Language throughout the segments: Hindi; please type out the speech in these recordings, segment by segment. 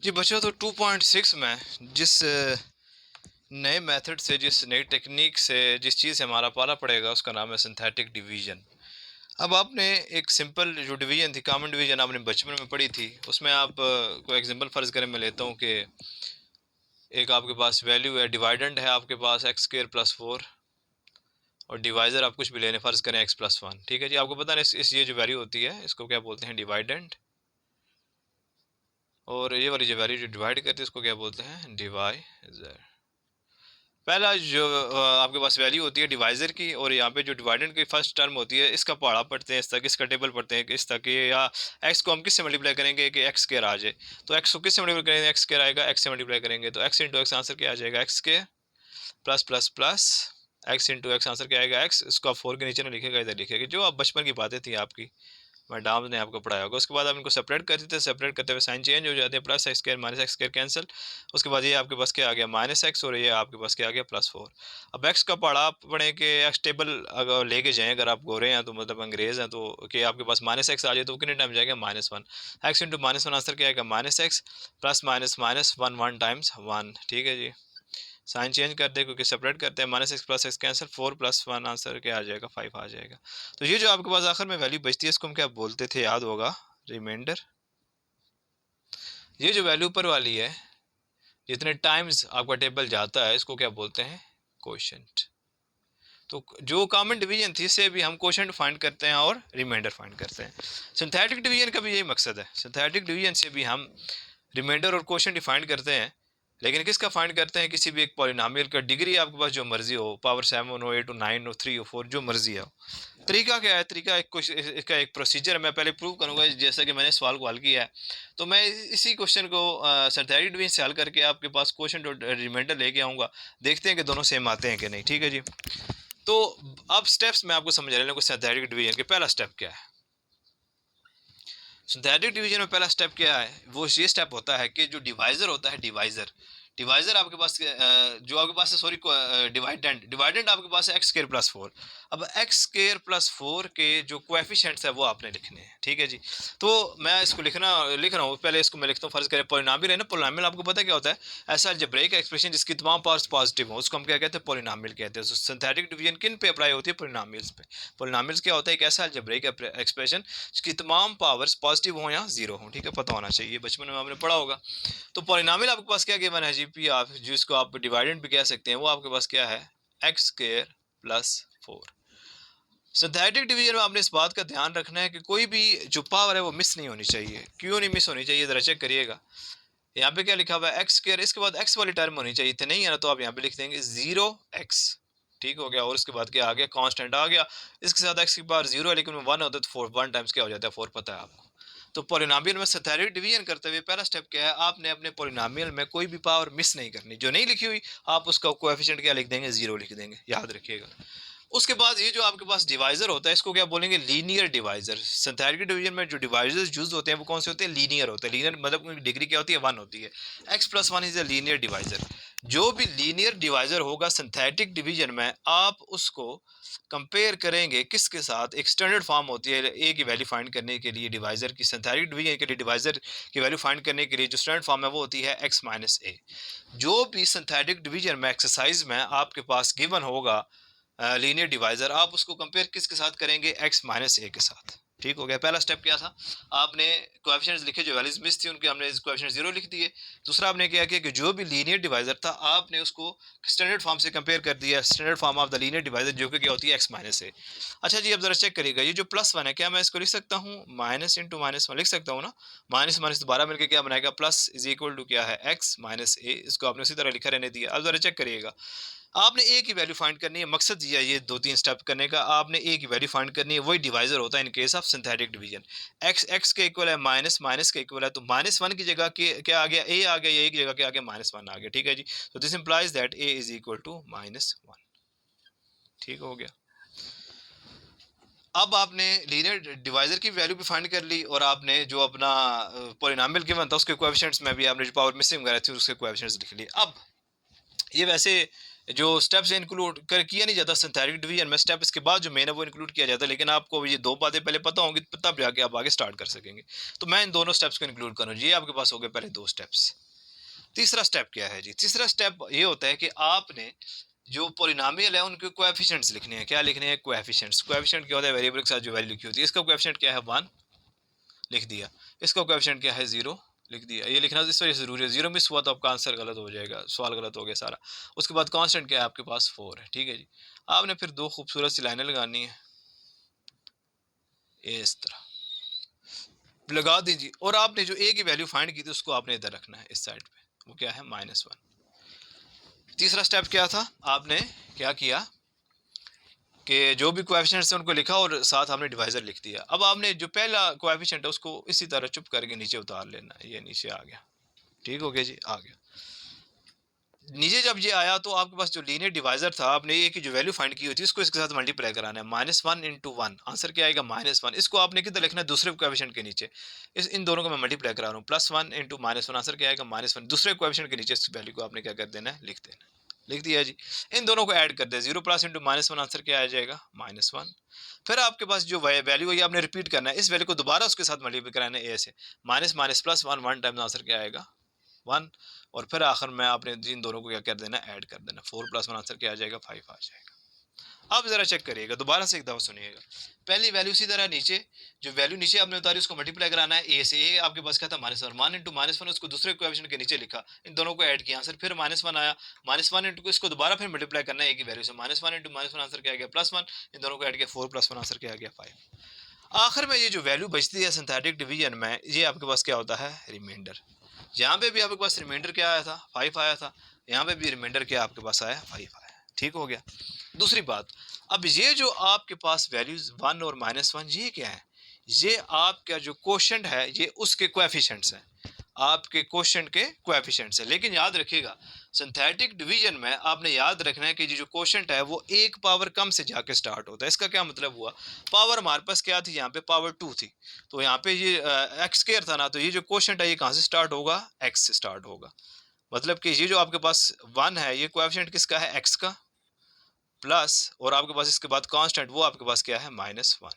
जी बच्चों, तो 2.6 में जिस नए मेथड से, जिस नई टेक्निक से, जिस चीज़ से हमारा पाला पड़ेगा उसका नाम है सिंथेटिक डिवीजन। अब आपने एक सिंपल जो डिवीजन थी, कॉमन डिवीजन आपने बचपन में पढ़ी थी, उसमें आप कोई एग्जांपल फ़र्ज़ करें, मैं लेता हूँ कि एक आपके पास वैल्यू है, डिवाइडेंड है आपके पास एक्स स्क्वायर प्लस 4, और डिवाइज़र आप कुछ भी लेने फ़र्ज़ करें एक्स प्लस 1। ठीक है जी, आपको पता है इस ये जो वैल्यू होती है इसको क्या बोलते हैं, डिवाइडेंड। और ये वाली जो वैल्यू जो डिवाइड करती है इसको क्या बोलते हैं, डिवाइज़र। पहला जो आपके पास वैल्यू होती है डिवाइज़र की, और यहाँ पे जो डिवाइडेंड की फर्स्ट टर्म होती है इसका पहाड़ा पढ़ते हैं इस तक, इसका टेबल पढ़ते हैं इस तक, या एक्स को हम किससे मल्टीप्लाई करेंगे कि एक्स स्क्वायर आ जाए, तो एक्स को किससे मल्टीप्लाई करेंगे, एक्स स्क्वायर आएगा, एक्स से मल्टीप्लाई करेंगे तो एक्स इंटू एक्स आंसर क्या आ जाएगा, x square plus plus plus x into x answer क्या आएगा, एक्स। इसको आप 4 के नीचे में लिखेगा, इधर लिखेगा, जो आप बचपन की बातें थी आपकी, मैडम ने आपको पढ़ाया होगा। उसके बाद आप इनको सेपरेट कर देते हैं, सेपरेट करते हुए साइन चेंज हो जाते हैं, plus x square minus x square cancel. उसके बाद ये आपके पास क्या आ गया, माइनस एक्स, और ये आपके पास क्या आ गया, प्लस 4। अब एक्स का पढ़ा आप पढ़ें कि एक्स टेबल अगर लेके जाएं, अगर आप गोरे हैं तो मतलब अंग्रेज़ हैं, तो कि आपके पास माइनस एक्स आ जाए तो कितने टाइम जाएगा, -1। एक्स इंटू -1 आंसर क्या आएगा, minus x plus minus minus 1 times 1। ठीक है जी, साइन चेंज कर दे क्योंकि सेपरेट करते हैं, -x plus x cancel, 4 plus 1 answer क्या आ जाएगा, 5 आ जाएगा। तो ये जो आपके पास आखिर में वैल्यू बचती है इसको हम क्या बोलते थे, याद होगा, रिमाइंडर। ये जो वैल्यू ऊपर वाली है, जितने टाइम्स आपका टेबल जाता है इसको क्या बोलते हैं, कोशेंट। तो जो कॉमन डिवीजन थी इससे भी हम कोशेंट फाइंड करते हैं और रिमाइंडर फाइंड करते हैं। सिंथेटिक डिवीजन का भी यही मकसद है, सिंथेटिक डिवीजन से भी हम रिमाइंडर और कोशेंट डिफाइन करते हैं, लेकिन किसका फाइंड करते हैं, किसी भी एक पॉलिनोमियल का, डिग्री आपके पास जो मर्जी हो, पावर 7 हो, 8 हो, 9 हो, 3 हो, 4, जो मर्जी हो। तरीका क्या है, तरीका एक कुछ इसका एक प्रोसीजर है, मैं पहले प्रूव करूंगा जैसा कि मैंने सवाल को हल किया है। तो मैं इसी क्वेश्चन को सिंथेटिक डिवीजन से हल करके आपके पास क्वेश्चन और रिमाइंडर लेके आऊंगा, देखते हैं कि दोनों सेम आते हैं कि नहीं। ठीक है जी, तो अब स्टेप्स मैं आपको समझा रहा हूँ सिंथेटिक डिवीजन के। पहला स्टेप क्या है, सिंथेटिक डिवीजन में पहला स्टेप क्या है, वो ये स्टेप होता है कि जो डिवाइजर होता है, डिवाइजर, डिवाइजर आपके पास जो आपके पास है, सॉरी, डिवाइडेंट, डिवाइडेंट आपके पास है एक्स स्क्वायर प्लस 4। अब एक्स स्क्वायर प्लस 4 के जो कोएफिशिएंट्स है वो आपने लिखने हैं। ठीक है जी, तो मैं इसको लिख रहा हूँ, पहले इसको मैं लिखता हूँ, फर्ज करें पोलिनोमियल है ना, पोलिनोमियल आपको पता क्या होता है, ऐसा अलजेब्रिक एक्सप्रेशन जिसकी तमाम पार्ट्स पॉजिटिव हो, उसको हम क्या कहते हैं, पोलिनोमियल कहते हैं। तो सिंथेटिक डिवीजन किन पे अप्लाई होती है, पोलिनोमियल्स पे। पोलिनोमियल्स क्या होता है, एक ऐसा अलजेब्रिक एक्सप्रेशन जिसकी तमाम पावर्स पॉजिटिव हो या जीरो हो। ठीक है, पता होना चाहिए, बचपन में आपने पढ़ा होगा। तो पॉलिनोमियल आपके पास क्या गिवन है जी, पी आप जिसको आप डिवाइडेंड भी कह सकते हैं, वो आपके पास क्या है, x square plus 4। Synthetic division में आपने इस बात का ध्यान रखना है कि कोई भी जो पावर है वो मिस नहीं होनी चाहिए। क्यों नहीं मिस होनी चाहिए, जरा चेक करिएगा। यहाँ पे क्या लिखा हुआ है, एक्स स्क्वायर, इसके बाद एक्स वाली टर्म होनी चाहिए थी, नहीं है ना, तो आप यहाँ पे लिख देंगे 0x। ठीक हो गया, और उसके बाद क्या आ गया, कांस्टेंट आ गया। इसके साथ एक्स की पावर 0 है लेकिन 1 होता है तो 4 1 टाइम्स क्या हो जाता है, 4, पता है आपको। तो पॉलिनोमियल में सिंथेटिक डिवीजन करते हुए पहला स्टेप क्या है, आपने अपने पॉलिनोमियल में कोई भी पावर मिस नहीं करनी, जो नहीं लिखी हुई आप उसका कोएफिशिएंट क्या लिख देंगे, 0 लिख देंगे, याद रखिएगा। उसके बाद ये जो आपके पास डिवाइजर होता है इसको क्या बोलेंगे, लीनियर डिवाइजर। सिंथेटिक डिवीजन में जो डिवाइजर्स यूज होते हैं वो कौन से होते हैं, लीनियर होते हैं। लीनियर मतलब डिग्री क्या होती है, 1 होती है। x plus 1 is a linear divisor. जो भी लीनियर डिवाइजर होगा सिंथेटिक डिवीजन में, आप उसको कंपेयर करेंगे किसके साथ, एक स्टैंडर्ड फॉर्म होती है ए की वैल्यू फाइंड करने के लिए, डिवाइजर की, सिंथेटिक डिवीजन के लिए डिवाइजर की वैल्यू फाइंड करने के लिए जो स्टैंडर्ड फॉर्म है वो होती है x माइनस ए। जो भी सिंथेटिक डिवीजन में एक्सरसाइज में आपके पास गिवन होगा लीनियर डिवाइजर, आप उसको कंपेयर किसके साथ करेंगे, x माइनस ए के साथ। ठीक हो गया, पहला स्टेप क्या था, आपने कोएफिशिएंट्स लिखे, जो वैल्यूज मिस थी उनके हमने कोएफिशिएंट 0 लिख दिए। दूसरा आपने क्या किया कि जो भी लीनियर डिवाइजर था आपने उसको स्टैंडर्ड फॉर्म से कंपेयर कर दिया, standard form of the linear divisor जो कि क्या होती है x माइनस ए। अच्छा जी, अब जरा चेक करिएगा, ये जो +1 है क्या मैं इसको लिख सकता हूँ, माइनस इंटू -1 लिख सकता हूँ ना, माइनस माइनस दोबारा मिलकर क्या बनाएगा, प्लस इज इक्वल टू क्या है, x माइनस ए। इसको आपने उसी तरह लिखा रहने दिया। अब जरा चेक करिएगा, आपने ए की वैल्यू फाइंड करनी है, मकसद ये 2-3 स्टेप करने का, आपने ए की वैल्यू फाइंड करनी है, वही डिवाइजर होता है in case of synthetic division. x के इक्वल है, माइनस माइनस के इक्वल है, तो -1 की जगह क्या आ गया, ए आ गया, ए की जगह क्या आ गया, -1 आ गया। ठीक है जी, तो this implies that A is equal to -1। ठीक हो गया। अब आपने लीनियर डिवाइजर की वैल्यू भी फाइंड कर ली, और आपने जो अपना पॉलिनोमियल गिवन था उसके कोएफिशिएंट्स में भी आपने जो पावर मिसिंग वगैरह थी उसके कोएफिशिएंट्स लिख लिए। अब ये वैसे जो स्टेप्स इंक्लूड कर किया नहीं जाता सिंथेटिक डिवीजन में, स्टेप इसके बाद जो मेन है वो इंक्लूड किया जाता है, लेकिन आपको ये दो बातें पहले पता होंगी तब जाके आप आगे स्टार्ट कर सकेंगे। तो मैं इन दोनों स्टेप्स को इंक्लूड करूँ, ये आपके पास हो गए पहले दो स्टेप्स। तीसरा स्टेप क्या है जी? तीसरा स्टेप ये होता है कि आपने जो पोलिनोमियल है उनके कोएफिशिएंट्स लिखने हैं। क्या लिखने हैं? कोएफिशिएंट्स। कोएफिशिएंट क्या होता है? वेरिएबल के साथ जो वैल्यू लिखी होती है। इसका कोएफिशिएंट क्या है? 1 लिख दिया। इसका कोएफिशिएंट क्या है? 0 लिख दिया। ये लिखना इस वजह से जरूरी है, 0 मिस हुआ तो आपका आंसर गलत हो जाएगा, सवाल गलत हो गया सारा। उसके बाद कांस्टेंट क्या है आपके पास? 4 है। ठीक है जी। आपने फिर दो खूबसूरत सी लाइनें लगानी है, इस तरह लगा दीजिए, और आपने जो ए की वैल्यू फाइंड की थी उसको आपने इधर रखना है इस साइड पे। वो क्या है? -1। तीसरा स्टेप क्या था? आपने क्या किया कि जो भी कोएफिशिएंट्स हैं उनको लिखा और साथ हमने डिवाइजर लिख दिया। अब आपने जो पहला कोएफिशिएंट है उसको इसी तरह चुप करके नीचे उतार लेना है। ये नीचे आ गया। ठीक हो गया जी? आ गया। नीचे जब ये आया तो आपके पास जो लीनियर डिवाइजर था, आपने ए की जो वैल्यू फाइंड की हुई थी उसको इसके साथ मल्टीप्लाई कराना है। -1 इंटू 1, आंसर क्या आएगा? -1। इसको आपने किधर लिखना है? दूसरे कोएफिशिएंट के नीचे। इन दोनों को मैं मल्टीप्लाई करा रहा हूँ। +1 इंटू -1, आंसर क्या आएगा? -1। दूसरे कोएफिशिएंट के नीचे इस वैल्यू को आपने क्या कर देना है? लिख देना है। लिख दिया जी। इन दोनों को ऐड कर दिया। 0 प्लस इंटू -1, आंसर क्या आ जाएगा? -1। फिर आपके पास जो वैल्यू है आपने रिपीट करना है, इस वैल्यू को दोबारा उसके साथ मल्टीप्लाई कराना है ए से। Minus minus plus 1, 1 times answer क्या आएगा? 1। और फिर आखिर में आपने इन दोनों को क्या कर देना? ऐड कर देना। 4 + 1 आंसर क्या आ जाएगा? 5 आ जाएगा। अब जरा चेक करिएगा, दोबारा से एक दफा सुनिएगा। पहली वैल्यू इसी तरह नीचे, जो वैल्यू नीचे आपने उतारी उसको मल्टीप्लाई कराना है ए से। ए आपके पास क्या था? -1। 1 इंटू -1, उसको दूसरे कोएफिशिएंट के नीचे लिखा, इन दोनों को ऐड किया, आंसर फिर -1 आया। -1 इंटू इसको दोबारा फिर मल्टीप्लाई करना है ए की वैल्यू से। -1 इंटू -1, आंसर क्या आ गया? +1। इन दोनों को ऐड किया, 4 + 1, आंसर क्या आ गया? 5। आखिर में ये जो वैल्यू बचती है सिंथेटिक डिवीजन में, ये आपके पास क्या होता है? रिमाइंडर। यहाँ पे भी आपके पास रिमाइंडर क्या आया था? 5 आया था। यहाँ पे भी रिमाइंडर क्या आपके पास आया? 5 आया। ठीक हो गया। दूसरी बात, अब ये जो आपके पास वैल्यूज 1 और -1, ये क्या है? ये आपका जो कोशेंट है, ये उसके कोएफिशिएंट्स हैं, आपके कोशेंट के कोएफिशिएंट्स हैं। लेकिन याद रखिएगा, सिंथेटिक डिवीजन में आपने याद रखना है कि जो कोशेंट है वो एक पावर कम से जाके स्टार्ट होता है। इसका क्या मतलब हुआ? पावर हमारे पास क्या थी? यहाँ पे पावर 2 थी, तो यहाँ पे ये एक्स स्क्वायर था ना, तो ये जो कोशेंट है ये कहाँ से स्टार्ट होगा? एक्स से स्टार्ट होगा। मतलब कि ये जो आपके पास 1 है, ये कोएफिशिएंट किसका है? एक्स का। प्लस और आपके पास इसके बाद कांस्टेंट, वो आपके पास क्या है? -1।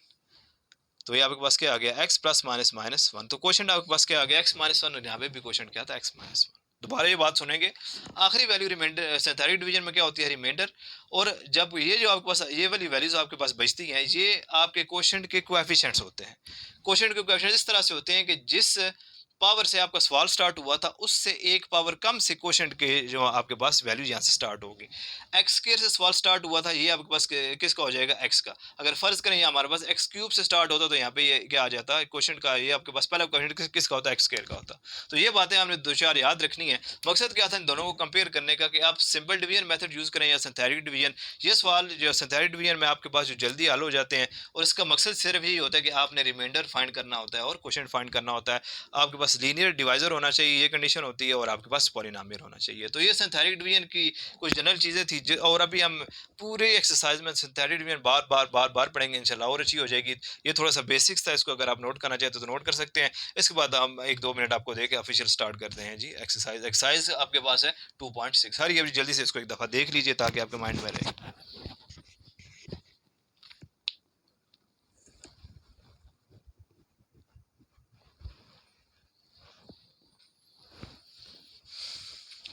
तो ये आपके पास क्या आ गया? x plus minus -1। तो क्वेश्चन आपके पास क्या आ गया? x -1। और यहाँ पे भी क्वेश्चन क्या था? x -1। दोबारा ये बात सुनेंगे। आखिरी वैल्यू रिमाइंडर सिंथेटिक डिवीजन में क्या होती है? रिमाइंडर। और जब ये जो आपके पास ये वाली वैल्यूज आपके पास बचती हैं, ये आपके क्वेश्चन के कोएफिशिएंट्स होते हैं। क्वेश्चन के कोएफिशिएंट्स इस तरह से होते हैं कि जिस पावर से आपका सवाल स्टार्ट हुआ था उससे एक पावर कम से क्वेश्चन के जो आपके पास वैल्यू यहाँ से स्टार्ट होगी। एक्स स्क्वायर से सवाल स्टार्ट हुआ था, ये आपके पास किसका हो जाएगा? एक्स का। अगर फर्ज करें हमारे पास एक्स क्यूब से स्टार्ट होता तो यहाँ पे ये क्या आ जाता है? क्वेश्चन का ये आपके पास पहला क्वेश्चन किसका होता है? एक्स स्क्वायर का होता। तो ये बातें हमने दो चार याद रखनी है। मकसद क्या था इन दोनों को कंपेयर करने का, कि आप सिंपल डिवीजन मेथड यूज करें या सिंथेटिक डिवीजन। ये सवाल जो सिंथेटिक डिवीजन में आपके पास जो जल्दी हल हो जाते हैं, और इसका मकसद सिर्फ यही होता है कि आपने रिमाइंडर फाइंड करना होता है और क्वेश्चन फाइंड करना होता है। आपके पास लीनियर डिवाइजर होना चाहिए, ये कंडीशन होती है, और आपके पास पॉलिनोमियल होना चाहिए। तो ये सिंथेटिक डिवीजन की कुछ जनरल चीज़ें थी, और अभी हम पूरे एक्सरसाइज में सिंथेटिक डिवीजन बार पढ़ेंगे इंशाल्लाह, और अच्छी हो जाएगी। ये थोड़ा सा बेसिक्स था, इसको अगर आप नोट करना चाहते तो नोट कर सकते हैं। इसके बाद हम 1-2 मिनट आपको देके ऑफिशियल स्टार्ट करते हैं जी। एक्सरसाइज आपके पास है 2.6। सारी अभी जल्दी से इसको एक दफ़ा देख लीजिए ताकि आपके माइंड में रहे।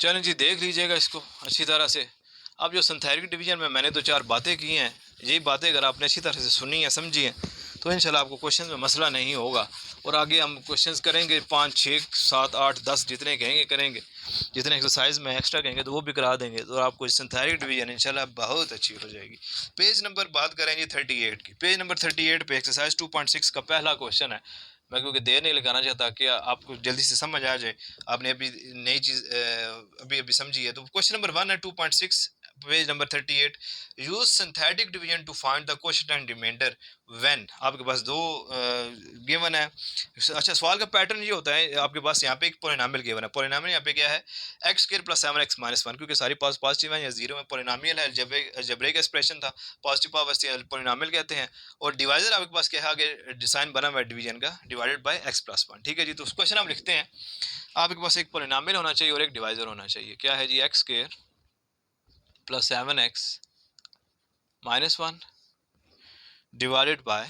चलें जी, देख लीजिएगा इसको अच्छी तरह से। अब जो सिंथेटिक डिवीजन में मैंने 2-4 बातें की हैं, यही बातें अगर आपने अच्छी तरह से सुनी है, समझी हैं, तो इंशाल्लाह आपको क्वेश्चन में मसला नहीं होगा। और आगे हम क्वेश्चंस करेंगे 5, 6, 7, 8, 10 जितने कहेंगे करेंगे। जितने एक्सरसाइज में एक्स्ट्रा कहेंगे तो वो भी करा देंगे, तो आपको सिंथेटिक डिवीजन इंशाल्लाह बहुत अच्छी हो जाएगी। पेज नंबर बात करेंगे 38 की। पेज नंबर 38 पे एक्सरसाइज 2.6 का पहला क्वेश्चन है। मैं क्योंकि देर नहीं लगाना चाहता कि आपको जल्दी से समझ आ जाए, आपने अभी नई चीज़ अभी अभी समझी है। तो क्वेश्चन नंबर 1 है 2.6, page number 38। Use synthetic division to find the question and remainder when. आपके पास दो गिवन है। अच्छा, सवाल का पैटर्न ये होता है, आपके पास यहाँ पे एक पोलिनोमियल गिवन है। पोलिनोमियल यहाँ पे क्या है? X square plus 7x minus 1, क्योंकि सारी पास पॉजिटिव है या जीरो में। पोलिनोमियल है, अलजेब्रिक एक्सप्रेशन था, पॉजिटिव पावर से पोलिनोमियल कहते हैं। और डिवाइजर आपके पास क्या है? आगे डिजाइन बना हुआ है डिवीजन का, डिवाइडेड बाय x प्लस 1। ठीक है जी। तो उस क्वेश्चन हम लिखते हैं, आपके पास एक पोलिनोमियल होना चाहिए और एक डिवाइजर होना चाहिए। क्या है जी? X square plus 7x minus 1 divided by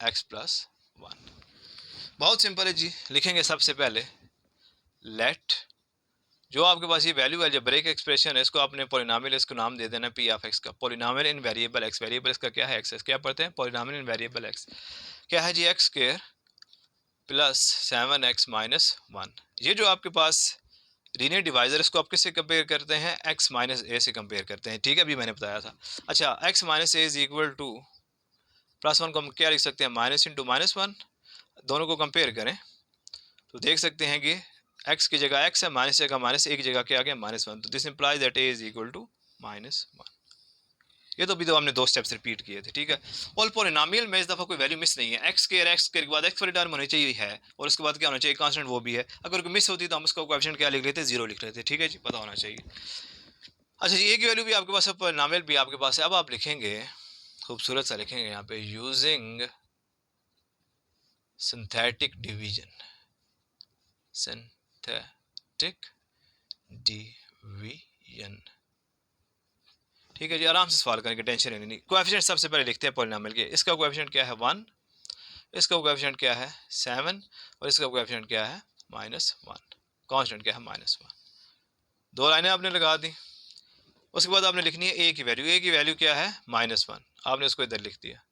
x plus 1। बहुत सिंपल है जी। लिखेंगे सबसे पहले लेट जो आपके पास ये वैल्यू है, जो ब्रेक एक्सप्रेशन है, इसको आपने पोलिनोमियल, इसको नाम दे देना पी ऑफ एक्स का। पोलिनोमियल इन वेरिएबल एक्स, वेरिएबल इसका क्या है एक्स, क्या पढ़ते हैं पोलिनोमियल इन वेरिएबल एक्स क्या है जी, x square plus 7x minus 1। ये जो आपके पास लीनियर डिवाइजर, इसको आप किससे कंपेयर करते हैं, x माइनस ए से कंपेयर करते हैं, ठीक है, अभी मैंने बताया था। अच्छा, x minus A is equal two plus 1 को हम क्या लिख सकते हैं, माइनस इंटू माइनस 1। दोनों को कंपेयर करें तो देख सकते हैं कि x की जगह x है, माइनस जगह माइनस, एक जगह क्या आ गया माइनस 1। तो this implies that a is equal to minus 1। ये तो अभी तो हमने 2 स्टेप्स रिपीट किए थे, ठीक है। और पोलिनोमियल में इस दफ़ा कोई वैल्यू मिस नहीं है। एक्स के बाद एक्स वाली टर्म होनी चाहिए है, और उसके बाद क्या होना चाहिए, कांस्टेंट, वो भी है। अगर कोई मिस होती तो हम उसका कोएफिशिएंट क्या लिख लेते, 0 लिख लेते, ठीक है जी, पता होना चाहिए। अच्छा जी, ए की वैल्यू भी आपके पास है, पोलिनोमियल भी आपके पास है। अब आप लिखेंगे, खूबसूरत सा लिखेंगे यहाँ पे, using synthetic division, synthetic division, ठीक है जी। आराम से सवाल करेंगे, टेंशन नहीं। कोएफिशिएंट सबसे पहले लिखते हैं पोलिनोमियल के। इसका कोएफिशिएंट क्या है 1, इसका कोएफिशिएंट क्या है 7, और इसका कोएफिशिएंट क्या है माइनस 1, कांस्टेंट क्या है माइनस 1। 2 लाइनें आपने लगा दी। उसके बाद आपने लिखनी है ए की वैल्यू। ए की वैल्यू क्या है माइनस 1, आपने उसको इधर लिख दिया।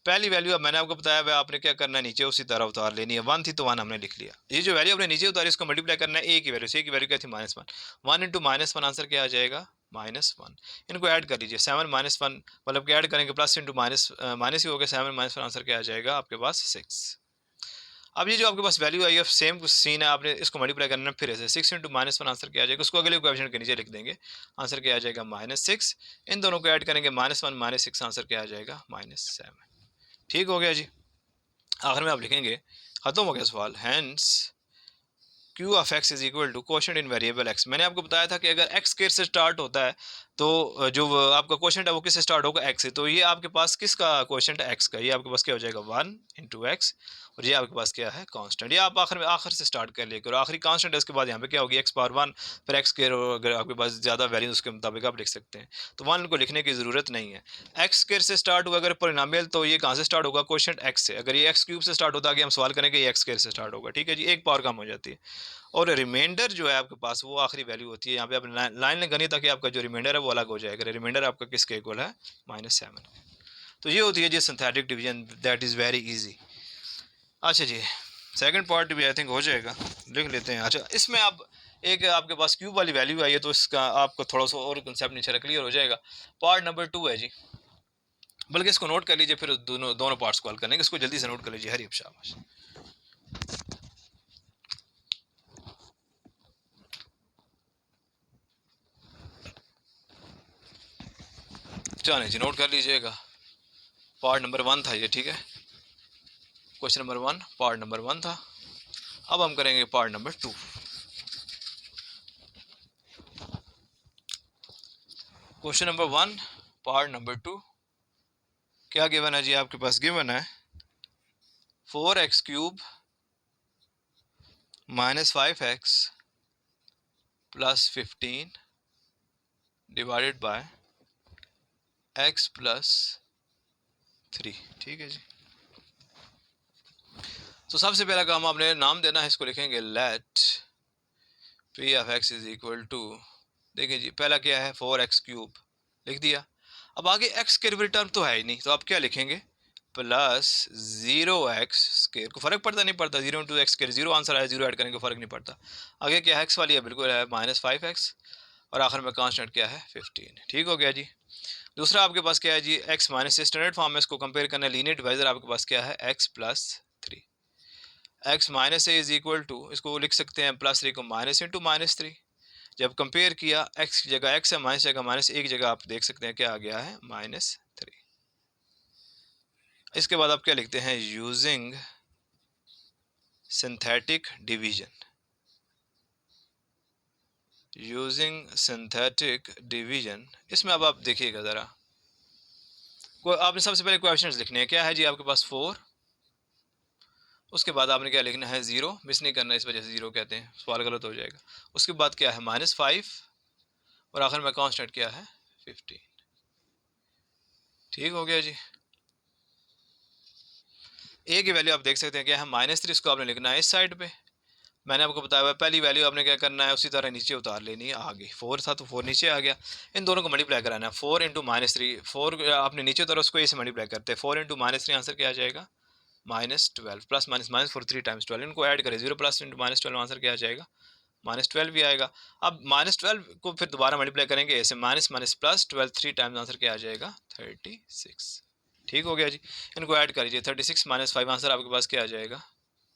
पहली वैल्यू अब मैंने आपको बताया है, आपने क्या करना है, नीचे उसी तरह उतार लेनी है। 1 थी तो 1 हमने लिख लिया। ये जो वैल्यू आपने नीचे उतारी, इसको मल्टीप्लाई करना है ए की वैल्यू से। ए की वैल्यू क्या थी माइनस 1, 1 इंटू माइनस 1, आंसर क्या आ जाएगा माइनस 1। इनको ऐड कर लीजिए, 7 माइनस 1, मतलब कि ऐड करेंगे, प्लस इंटू माइनस, माइनस ही हो गया, 7 माइनस 1, आंसर क्या आ जाएगा आपके पास 6। अब ये जो आपके पास वैल्यू आई है, सेम कुछ सीन है, आपने इसको मल्टीप्लाई करना है फिर से। 6 इंटू माइनस 1, आंसर क्या आ जाएगा, उसको अगले कोएफिशिएंट के नीचे लिख देंगे, आंसर क्या आ जाएगा माइनस 6। इन दोनों को ऐड करेंगे, माइनस 1 माइनस 6, आंसर क्या आ जाएगा माइनस 7। ठीक हो गया जी। आखिर में आप लिखेंगे, खत्म हो गया सवाल। Hence Q of X is equal to quotient in variable X. मैंने आपको बताया था कि अगर एक्स स्क्वायर से स्टार्ट होता है तो जो आपका क्वोशंट है वो किससे स्टार्ट होगा, एक्स से। तो ये आपके पास किसका क्वोशंट है, एक्स का। ये आपके पास क्या हो जाएगा 1 इंटू एक्स, और ये आपके पास क्या है कांस्टेंट। ये आप आखिर से स्टार्ट कर लेकर, और आखिरी कांस्टेंट है, उसके बाद यहाँ पे क्या होगी एक्स पावर 1, फिर एक्स स्क्वायर, और अगर आपके पास ज़्यादा वैल्यू उसके मुताबिक आप लिख सकते हैं। तो 1 को लिखने की ज़रूरत नहीं है। एक्स स्क्वायर से स्टार्ट हुआ अगर पोलिनोमियल, तो ये कहाँ से स्टार्ट होगा, क्वोशंट एक्स से। अगर ये एक्स क्यूब से स्टार्ट होता है, हम सवाल करेंगे ये एक्स स्क्वायर से स्टार्ट होगा, ठीक है जी, एक पावर कम हो जाती है। और रिमाइंडर जो है आपके पास वो आखिरी वैल्यू होती है। यहाँ पे आप लाइन लगानी ताकि आपका जो रिमाइंडर है वो अलग हो जाएगा। रिमाइंडर आपका किसके इक्वल है -7। तो ये होती है जी synthetic division, that is very easy. अच्छा जी, सेकंड पार्ट भी आई थिंक हो जाएगा, लिख लेते हैं। अच्छा, इसमें आप एक आपके पास क्यूब वाली वैल्यू आई है, तो इसका आपको थोड़ा सा और कंसेप्ट नीचे क्लियर हो जाएगा। पार्ट नंबर 2 है जी, बल्कि इसको नोट कर लीजिए, फिर दोनों पार्ट्स कॉल करेंगे। इसको जल्दी से नोट कर लीजिए। हरी शाबाश। चलिए जी, नोट कर लीजिएगा। पार्ट नंबर 1 था ये, ठीक है, क्वेश्चन नंबर 1 पार्ट नंबर 1 था। अब हम करेंगे part number 2। Question number 1 part number 2 क्या गिवन है जी, आपके पास गिवन है 4x cube -5x plus 15 divided by x plus 3, ठीक है जी। तो सबसे पहला काम आपने नाम देना है, इसको लिखेंगे let P of X is equal to, देखिए जी, पहला क्या है 4x क्यूब, लिख दिया। अब आगे x के टर्म तो है ही नहीं, तो आप क्या लिखेंगे प्लस 0x स्क्वायर। को फर्क पड़ता नहीं पड़ता, 0 इंटू एक्स स्क्वायर 0 आंसर आया, 0 ऐड करेंगे फर्क नहीं पड़ता। आगे क्या है x वाली है, बिल्कुल है -5x, और आखिर में कांस्टेंट क्या है 15। ठीक हो गया जी। दूसरा आपके पास क्या है जी, x माइनस स्टैंडर्ड फॉर्म में इसको कंपेयर करना है, लीनियर डिवाइजर आपके पास क्या है x plus 3। x minus A is equal to, इसको लिख सकते हैं +3 को माइनस इंटू -3। जब कंपेयर किया x की जगह x है, माइनस जगह माइनस, एक जगह आप देख सकते हैं क्या आ गया है -3। इसके बाद आप क्या लिखते हैं, using synthetic division, using synthetic division. इसमें अब आप देखिएगा ज़रा, आपने सबसे पहले क्वेश्चंस लिखने हैं। क्या है जी आपके पास 4, उसके बाद आपने क्या लिखना है 0, मिस नहीं करना, इस वजह से 0 कहते हैं, सवाल गलत हो जाएगा। उसके बाद क्या है -5, और आखिर में कांस्टेंट क्या है 15। ठीक हो गया जी। ए की वैल्यू आप देख सकते हैं क्या है -3, इसको आपने लिखना है इस साइड पे। मैंने आपको बताया हुआ पहली वैल्यू आपने क्या करना है उसी तरह नीचे उतार लेनी है, आ गई 4 था तो 4 नीचे आ गया। इन दोनों को मल्टीप्लाई कराना है 4 इंटू -3, 4 आपने नीचे उतारा उसको ए से मल्टीप्लाई करते हैं 4 इंटू -3 आंसर क्या आ जाएगा -12 प्लस माइनस माइनस 4 3 टाइम्स 12, इनको ऐड करें 0 प्लस इंटू -12 आंसर क्या आ जाएगा -12 भी आएगा। अब -12 को फिर दोबारा मल्टीप्लाई करेंगे ऐसे minus minus plus 12 3 times answer क्या आ जाएगा 36। ठीक हो गया जी। इनको ऐड करिए 36 माइनस 5 आंसर आपके पास क्या आ जाएगा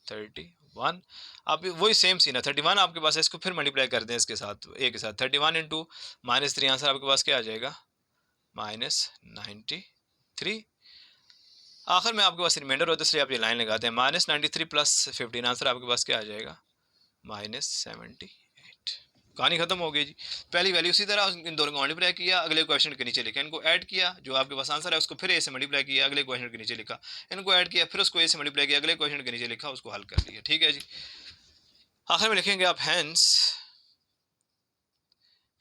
31। आप वही सेम सीन है 31 आपके पास है, इसको फिर मल्टीप्लाई कर दें इसके साथ ए के साथ 31 इंटू -3 आंसर आपके पास क्या आ जाएगा -93। आखिर में आपके पास रिमाइंडर होता है इसलिए आप ये लाइन लगाते हैं -93 प्लस 15 आंसर आपके पास क्या आ जाएगा -78। कहानी खत्म हो गई जी। पहली वैल्यू उसी तरह इन दोनों को मल्टीप्लाई किया, अगले क्वेश्चन के नीचे लिखा, इनको ऐड किया, जो आपके पास आंसर है उसको फिर ए से मल्टीप्लाई किया, अगले क्वेश्चन के नीचे लिखा, इनको ऐड किया, फिर उसको ए से मल्टीप्लाई किया, अगले क्वेश्चन के नीचे लिखा, उसको हल कर लिया। ठीक है जी। आखिर में लिखेंगे आप hence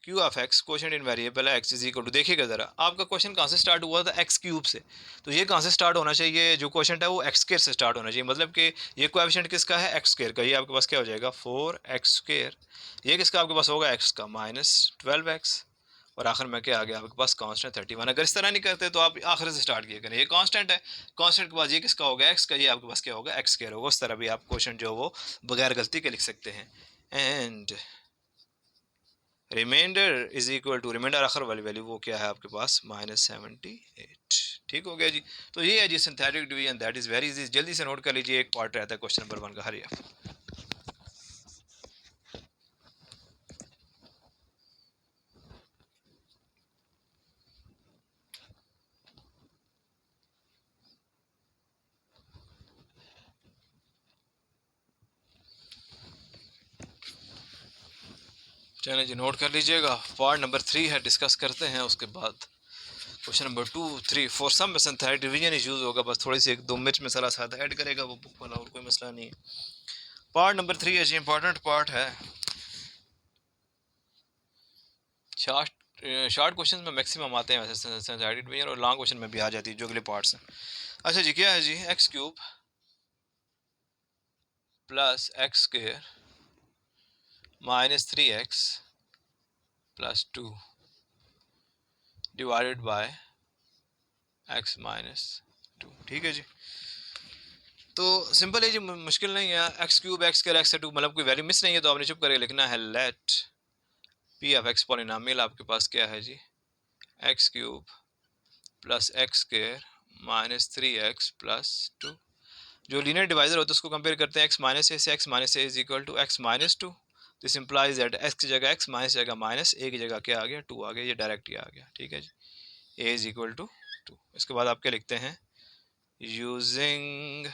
Q of X question in variable X is equal to, देखिएगा जरा आपका क्वेश्चन कहाँ से स्टार्ट हुआ था एक्स क्यूब से, तो ये कहाँ से स्टार्ट होना चाहिए, जो क्वेश्चन है वो एक्स स्क्वायर से स्टार्ट होना चाहिए, मतलब कि ये कोएफिशिएंट किसका है एक्स स्क्वायर का, ये आपके पास क्या हो जाएगा 4x स्क्वायर, ये किसका आपके पास होगा एक्स का -12x, और आखिर में क्या आ गया आपके पास कांस्टेंट 31। अगर इस तरह नहीं करते तो आप आखिर से स्टार्ट किया करें, ये कांस्टेंट है, कांस्टेंट के बाद ये किसका होगा एक्स का, ये आपके पास क्या होगा एक्स स्क्वायर होगा। उस तरह भी आप क्वेश्चन जो वो बगैर गलती के लिख सकते हैं। And remainder is equal to, remainder आखिर वाली वैल्यू वो क्या है आपके पास -78। ठीक हो गया जी। तो ये है जी synthetic division, that is very easy. जल्दी से नोट कर लीजिए, एक पार्ट रहता है क्वेश्चन नंबर 1 का। हरी आप चलिए जी नोट कर लीजिएगा। पार्ट नंबर 3 है, डिस्कस करते हैं उसके बाद क्वेश्चन नंबर 2 3 4 सम में सिंथेटिक डिवीजन इज यूज होगा, बस थोड़ी सी एक 2 मिर्च मसाला साथ ऐड करेगा वो बुक वाला, और कोई मसला नहीं है। पार्ट नंबर 3 है जी, इंपॉर्टेंट पार्ट है। शॉर्ट क्वेश्चन में मैक्सिमम आते हैं वैसे सिंथेटिक डिवीजन, और लॉन्ग क्वेश्चन में भी आ जाती है जो अगले पार्ट्स हैं। अच्छा जी, क्या है जी x cube plus x square -3x plus 2 divided by x -2। ठीक है जी। तो सिंपल है जी, मुश्किल नहीं है। X cube x square x 2, मतलब कोई वैल्यू मिस नहीं है तो आपने चुप करके लिखना है let P of x polynomial आपके पास क्या है जी x cube plus x square -3x plus 2। जो लीनियर डिवाइजर होता है उसको कंपेयर करते हैं x माइनस ए से, x minus A is equal to x -2। This implies that x की जगह x, माइनस जगह माइनस, a की जगह क्या आ गया 2 आ गया, ये डायरेक्ट ही आ गया। ठीक है जी, a इज इक्वल टू 2। इसके बाद आप क्या लिखते हैं using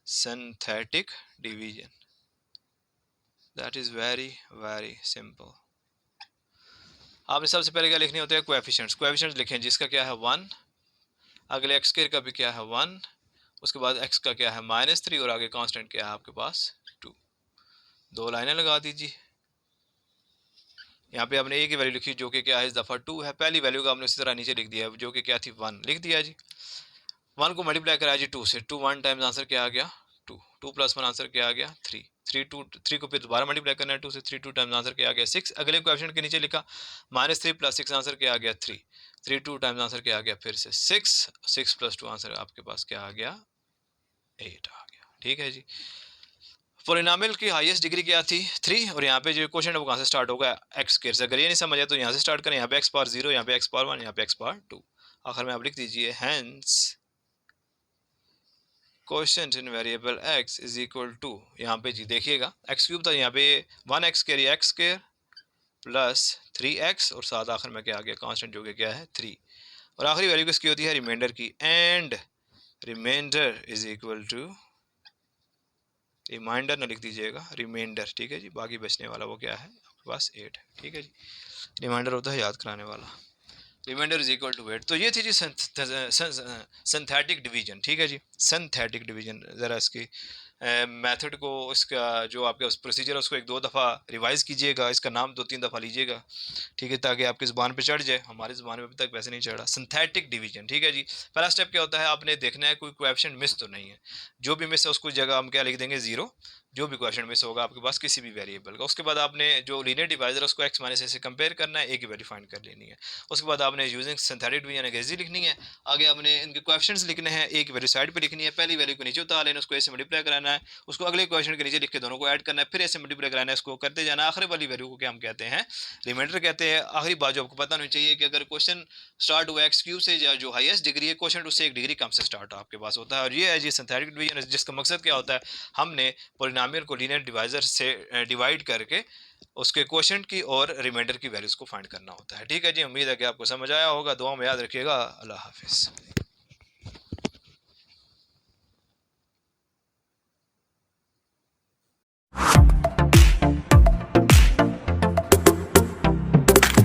synthetic division, that is very very simple. आपने सबसे पहले क्या लिखने होते हैं कोएफिशिएंट्स, कोएफिशिएंट्स लिखें जिसका क्या है 1, अगले एक्स स्क्वायर का भी क्या है 1, उसके बाद x का क्या है -3, और आगे कांस्टेंट क्या है आपके पास 2। 2 लाइनें लगा दीजिए। यहाँ पे आपने a की वैल्यू लिखी जो कि क्या है इस दफ़ा 2 है, पहली वैल्यू का आपने उसी तरह नीचे लिख दिया जो कि क्या थी 1, लिख दिया जी। 1 को मल्टीप्लाई कराया जी 2 से, 2 1 टाइम्स आंसर क्या आ गया 2, 2 प्लस 1 आंसर क्या आ गया 3, 3 को फिर दोबारा मल्टीप्लाई करना है 2 से, 3 2 टाइम्स आंसर क्या आ गया 6, अगले कोएफिशिएंट के नीचे लिखा -3 प्लस 6 आंसर क्या आ गया 3, 3 2 टाइम्स आंसर क्या आ गया फिर से 6, 6 प्लस 2 आंसर आपके पास क्या आ गया 8 आ गया। ठीक है जी। पोलिनोमियल की हाईएस्ट डिग्री क्या थी 3, और यहाँ पे जो क्वेश्चन है वो कहाँ से स्टार्ट होगा एक्स स्क्वायर से। अगर ये नहीं समझ आया तो यहाँ से स्टार्ट करें, यहाँ पे एक्स पावर 0, यहाँ पे एक्स पावर 1, यहाँ पे एक्स पावर 2। आखिर में आप लिख दीजिए hence question in variable X is equal to, यहाँ पे जी देखिएगा एक्स क्यूब था, यहाँ पे 1x स्क्वायर या एक्स स्क्वायर प्लस 3x, और साथ आखिर में क्या आ गया कांस्टेंट जो कि क्या है 3, और आखिरी वैल्यू किसकी होती है रिमाइंडर की, and remainder is equal to, remainder ना लिख दीजिएगा रिमाइंडर। ठीक है जी, बाकी बचने वाला वो क्या है आपके पास 8 है। ठीक है जी, रिमाइंडर होता है याद कराने वाला। Remainder is equal to 8। तो ये थी जी सिंथेटिक डिवीजन। ठीक है जी, सिंथेटिक डिवीजन। ज़रा इसकी मेथड को, इसका जो आपका प्रोसीजर है उसको एक दो दफ़ा रिवाइज़ कीजिएगा, इसका नाम दो तीन दफ़ा लीजिएगा, ठीक है, ताकि आपकी ज़ुबान पे चढ़ जाए। हमारी ज़ुबान में अभी तक वैसे नहीं चढ़ा। सिंथेटिक डिवीजन, ठीक है जी। पहला स्टेप क्या होता है, आपने देखना है कोई कोएफिशिएंट मिस तो नहीं है। जो भी मिस है उसको जगह हम क्या लिख देंगे, ज़ीरो। जो भी कोएफिशिएंट मिस होगा आपके पास किसी भी वेरिएबल का, उसके बाद आपने जो लीनियर डिवाइज़र है उसको एक्स माइनस ए से कंपेयर करना है, ए की वैल्यू फाइंड कर लेनी है। उसके बाद आपने यूजिंग सिंथेटिक डिवीजन अंग्रेजी लिखनी है। आगे आपने इनके कोएफिशिएंट्स लिखने हैं, ए की वैल्यू साइड पे लिखनी है, पहली वैल्यू को नीचे उतार लेना, उसको ए से मल्टीप्लाई कराना है, उसको अगले कोएफिशिएंट के नीचे लिख के दोनों को ऐड करना है, फिर ए से मल्टीप्लाई कराना है, इसको करते जाना। आखिरी वाली वैल्यू को क्या हम कहते हैं, रिमाइंडर कहते हैं। आखिरी बात जो आपको पता होनी चाहिए कि अगर क्वेश्चन स्टार्ट हुआ एक्स क्यूब से, या जो हाईएस्ट डिग्री है क्वेश्चन उससे एक डिग्री कम से स्टार्ट आपके पास होता है। और ये है जी सिंथेटिक डिवीजन, जिसका मकसद क्या होता है, हमने पोलिनोमियल को लीनियर डिवाइजर से डिवाइड करके उसके क्वोशंट की और रिमाइंडर की वैल्यूज को फाइंड करना होता है। ठीक है जी, उम्मीद है कि आपको समझ आया होगा। दुआ में याद रखिएगा। अल्लाह हाफिज़।